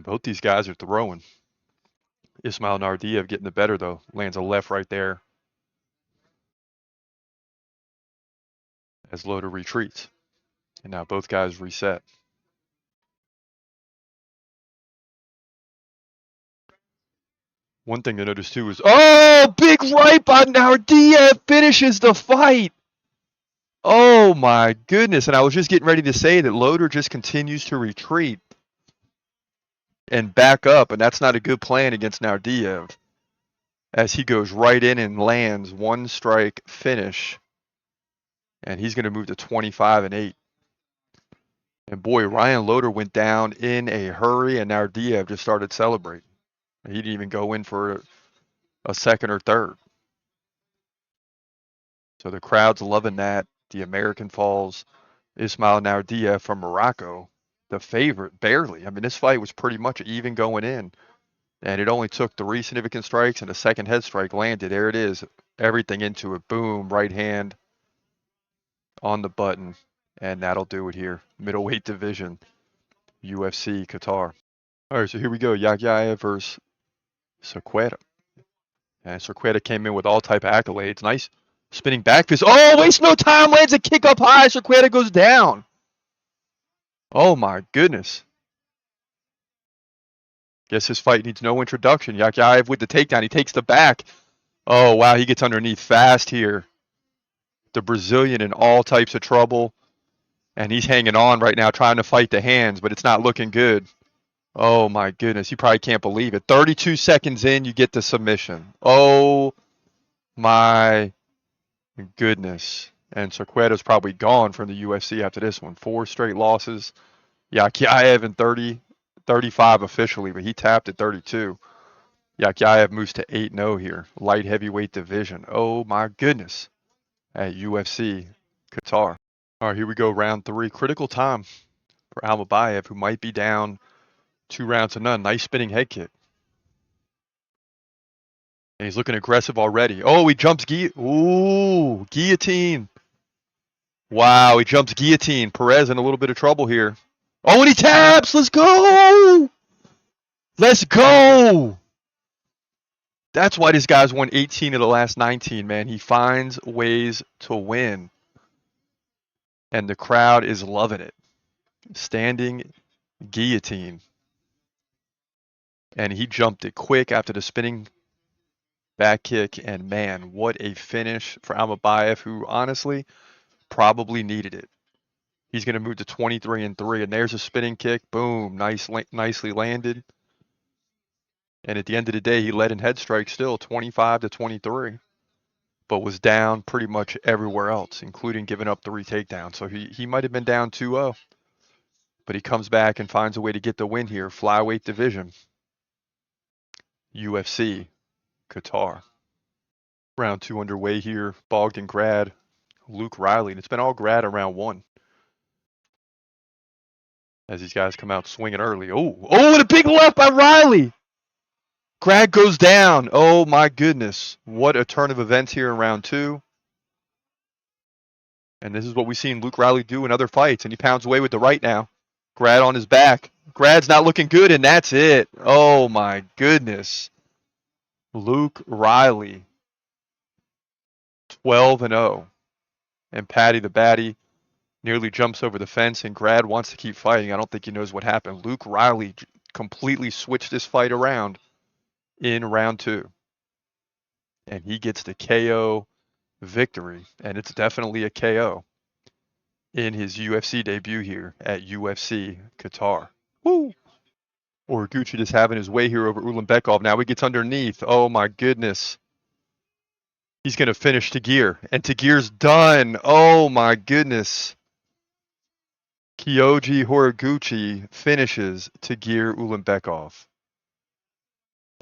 And both these guys are throwing. Ismail Nardiev getting the better, though. Lands a left right there as Loder retreats. And now both guys reset. One thing to notice, too, is, oh, big right by Nardiev finishes the fight. Oh, my goodness. And I was just getting ready to say that Loder just continues to retreat and back up, and that's not a good plan against Nardiev, as he goes right in and lands one strike finish, and he's going to move to 25-8. And boy, Ryan Loder went down in a hurry, and Nardiev just started celebrating. He didn't even go in for a second or third. So the crowd's loving that. The American Falls, Ismail Nardiev from Morocco, the favorite, barely. I mean, this fight was pretty much even going in. And it only took 3 significant strikes and a second head strike landed. There it is. Everything into it. Boom. Right hand on the button. And that'll do it here. Middleweight division. UFC Qatar. All right, so here we go. Yakyaev versus Cerqueta. And Cerqueta came in with all type of accolades. Nice spinning back fist. Oh, waste no time. Lands a kick up high. Cerqueta goes down. Oh, my goodness. Guess this fight needs no introduction. Yakyaev with the takedown. He takes the back. Oh, wow. He gets underneath fast here. The Brazilian in all types of trouble. And he's hanging on right now trying to fight the hands, but it's not looking good. Oh, my goodness. You probably can't believe it. 32 seconds in, you get the submission. Oh, my goodness. And Cerqueta's probably gone from the UFC after this one. 4 straight losses. Yakyaev in 35 officially, but he tapped at 32. Yakyaev moves to 8-0 here. Light heavyweight division. Oh, my goodness. At UFC Qatar. All right, here we go. Round 3. Critical time for Almabayev, who might be down 2 rounds to none. Nice spinning head kick. And he's looking aggressive already. Oh, he jumps guillotine. Wow, he jumps guillotine. Perez in a little bit of trouble here. Oh, and he taps. Let's go. Let's go. That's why this guy's won 18 of the last 19, man. He finds ways to win. And the crowd is loving it. Standing guillotine. And he jumped it quick after the spinning back kick. And man, what a finish for Almabayev, who honestly probably needed it. He's going to move to 23-3. And there's a spinning kick. Boom. Nicely landed. And at the end of the day, he led in head strikes still, 25-23. But was down pretty much everywhere else, including giving up 3 takedowns. So he might have been down 2-0. But he comes back and finds a way to get the win here. Flyweight division. UFC Qatar. Round 2 underway here. Bogdan grad, Luke Riley. And it's been all grad in round 1. As these guys come out swinging early. Oh, and a big left by Riley. Grad goes down. Oh, my goodness. What a turn of events here in round 2. And this is what we've seen Luke Riley do in other fights. And he pounds away with the right now. Grad on his back. Grad's not looking good, and that's it. Oh, my goodness. Luke Riley. 12-0. And Patty the Batty nearly jumps over the fence, and Grad wants to keep fighting. I don't think he knows what happened. Luke Riley completely switched this fight around in round 2. And he gets the KO victory. And it's definitely a KO in his UFC debut here at UFC Qatar. Woo! Horiguchi just having his way here over Ulanbekov. Now he gets underneath. Oh my goodness. He's going to finish Tagir. And Tagir's done. Oh my goodness. Kyoji Horiguchi finishes Tagir Ulanbekov.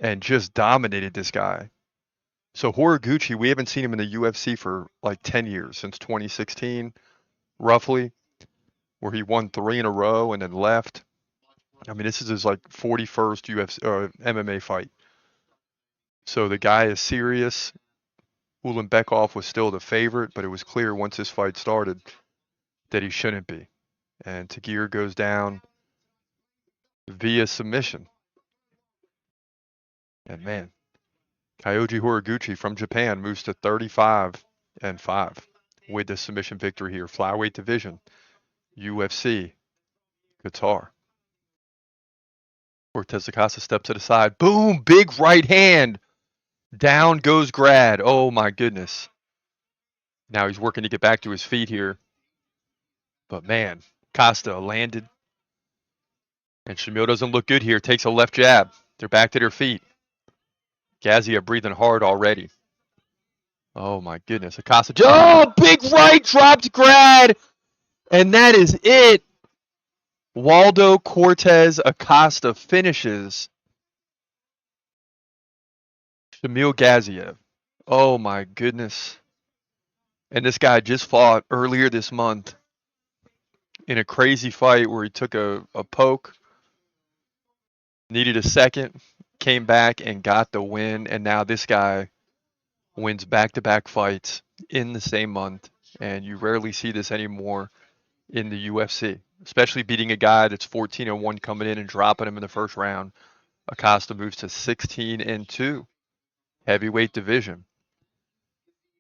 And just dominated this guy. So Horiguchi, we haven't seen him in the UFC for like 10 years, since 2016, roughly, where he won 3 in a row and then left. I mean, this is his like 41st UFC MMA fight. So the guy is serious. Ulanbekov was still the favorite, but it was clear once this fight started that he shouldn't be. And Tagir goes down via submission. And man, Kyoji Horiguchi from Japan moves to 35-5 with the submission victory here. Flyweight division, UFC Qatar. Cortez Acosta steps to the side. Boom! Big right hand. Down goes Grad. Oh my goodness. Now he's working to get back to his feet here. But man, Costa landed. And Shamil doesn't look good here. Takes a left jab. They're back to their feet. Gazia breathing hard already. Oh my goodness. Acosta. Oh, big right dropped Grad. And that is it. Waldo Cortez Acosta finishes Shamil Gaziev. Oh my goodness. And this guy just fought earlier this month in a crazy fight where he took a poke, needed a second, came back and got the win. And now this guy wins back-to-back fights in the same month. And you rarely see this anymore in the UFC, especially beating a guy that's 14-1 coming in and dropping him in the first round. Acosta moves to 16-2, heavyweight division,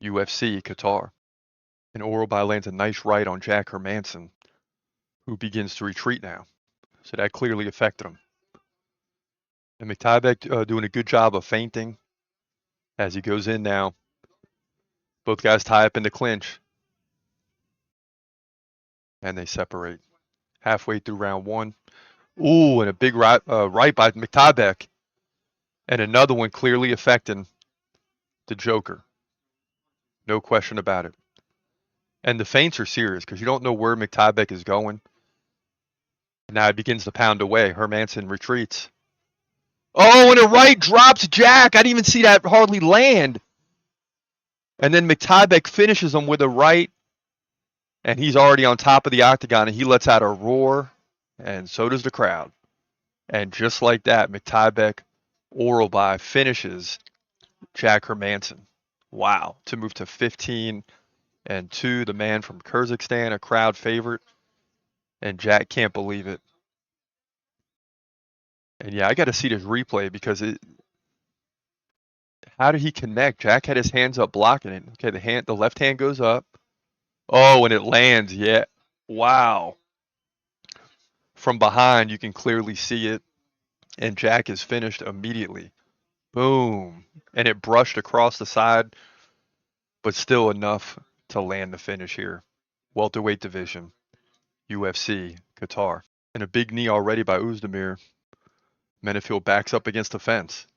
UFC Qatar. And Orobai lands a nice right on Jack Hermanson, who begins to retreat now. So that clearly affected him. And McTybeck doing a good job of feinting as he goes in now. Both guys tie up in the clinch. And they separate. Halfway through round one. Ooh, and a big right by McTybeck. And another one clearly affecting the Joker. No question about it. And the feints are serious because you don't know where McTybeck is going. Now he begins to pound away. Hermanson retreats. Oh, and a right drops Jack. I didn't even see that hardly land. And then McTybeck finishes him with a right. And he's already on top of the octagon. And he lets out a roar. And so does the crowd. And just like that, McTybeck Orobai finishes Jack Hermanson. Wow. To move to 15-2, the man from Kyrgyzstan, a crowd favorite. And Jack can't believe it. And yeah, I got to see this replay because how did he connect? Jack had his hands up blocking it. Okay, the left hand goes up. Oh, and it lands. Yeah. Wow. From behind, you can clearly see it. And Jack is finished immediately. Boom. And it brushed across the side, but still enough to land the finish here. Welterweight division, UFC Qatar. And a big knee already by Uzdemir. Menefield backs up against the fence.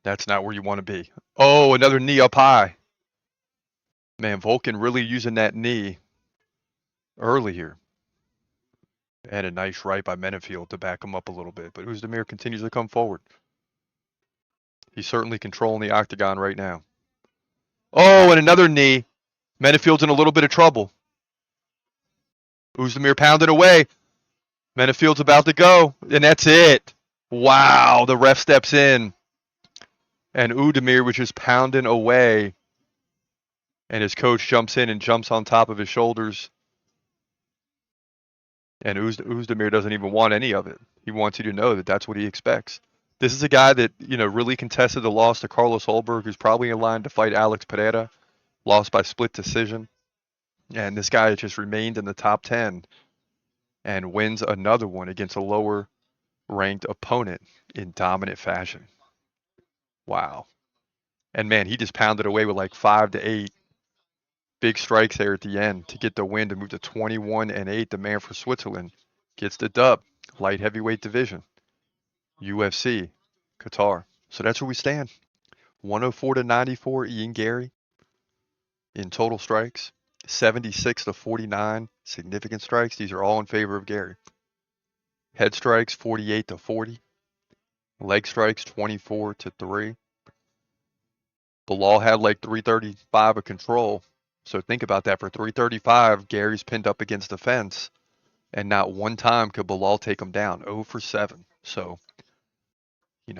That's not where you want to be. Oh, another knee up high. Man, Vulcan really using that knee early here. And a nice right by Menefield to back him up a little bit. But Uzdemir continues to come forward. He's certainly controlling the octagon right now. Oh, and another knee. Menefield's in a little bit of trouble. Uzdemir pounding away. Menefield's about to go. And that's it. Wow, the ref steps in. And Uzdemir was just pounding away. And his coach jumps in and jumps on top of his shoulders. And Uzdemir doesn't even want any of it. He wants you to know that that's what he expects. This is a guy that, really contested the loss to Carlos Holberg, who's probably in line to fight Alex Pereira. Lost by split decision. And this guy just remained in the top 10 and wins another one against a lower ranked opponent in dominant fashion. Wow. And man, he just pounded away with like 5 to 8 big strikes there at the end to get the win to move to 21-8. The man for Switzerland gets the dub. Light heavyweight division. UFC Qatar. So that's where we stand. 104-94, Ian Gary in total strikes. 76-49 significant strikes. These are all in favor of Gary. Head strikes 48-40. Leg strikes 24-3. Bilal had like 335 of control. So think about that. For 335, Gary's pinned up against the fence. And not one time could Bilal take him down. 0 for 7. So, you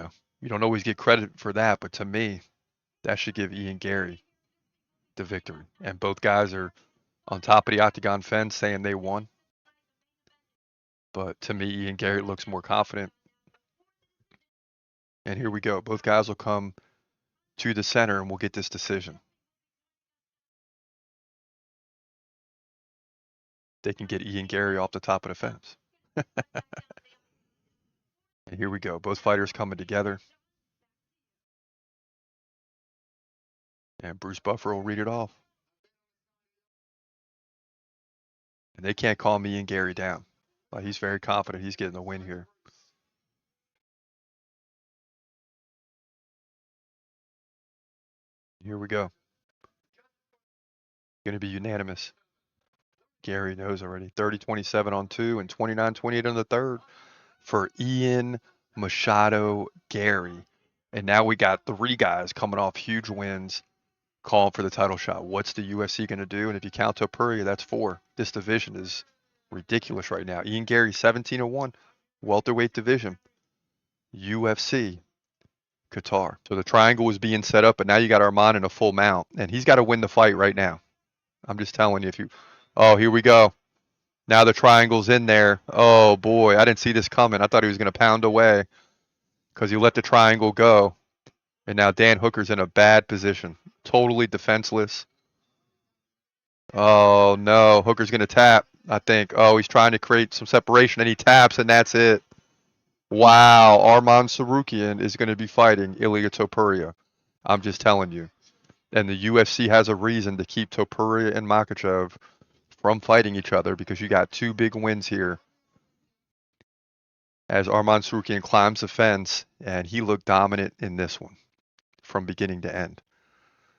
don't always get credit for that. But to me, that should give Ian Gary the victory. And both guys are on top of the octagon fence saying they won. But to me, Ian Gary looks more confident. And here we go. Both guys will come to the center and we'll get this decision. They can get Ian Gary off the top of the fence. And here we go. Both fighters coming together. And Bruce Buffer will read it off. And they can't calm Ian Gary down. He's very confident he's getting the win here. Here we go. Going to be unanimous. Gary knows already. 30-27 on 2 and 29-28 on the 3rd for Ian Machado Gary. And now we got 3 guys coming off huge wins calling for the title shot. What's the UFC going to do? And if you count Topuria, that's 4. This division is ridiculous right now. Ian Gary 17-1, welterweight division. UFC Qatar. So the triangle was being set up, but now you got Arman in a full mount, and he's got to win the fight right now. I'm just telling you, oh, here we go. Now the triangle's in there. Oh boy, I didn't see this coming. I thought he was going to pound away because he let the triangle go. And now Dan Hooker's in a bad position. Totally defenseless. Oh no, Hooker's going to tap, I think. Oh, he's trying to create some separation and he taps and that's it. Wow, Arman Tsarukyan is going to be fighting Ilia Topuria. I'm just telling you. And the UFC has a reason to keep Topuria and Makhachev from fighting each other because you got 2 big wins here. As Arman Tsarukyan climbs the fence, and he looked dominant in this one from beginning to end.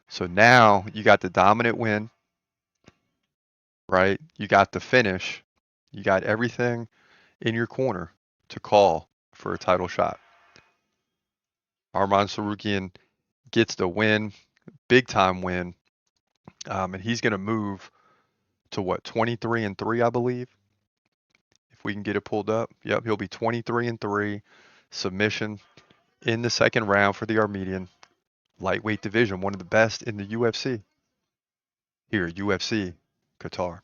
So now you got the dominant win, right? You got the finish. You got everything in your corner to call for a title shot. Arman Tsarukyan gets the win, big time win, and he's going to move to what, 23-3, I believe. If we can get it pulled up, yep, he'll be 23-3, submission in the second round for the Armenian lightweight division, one of the best in the UFC. Here, UFC Qatar.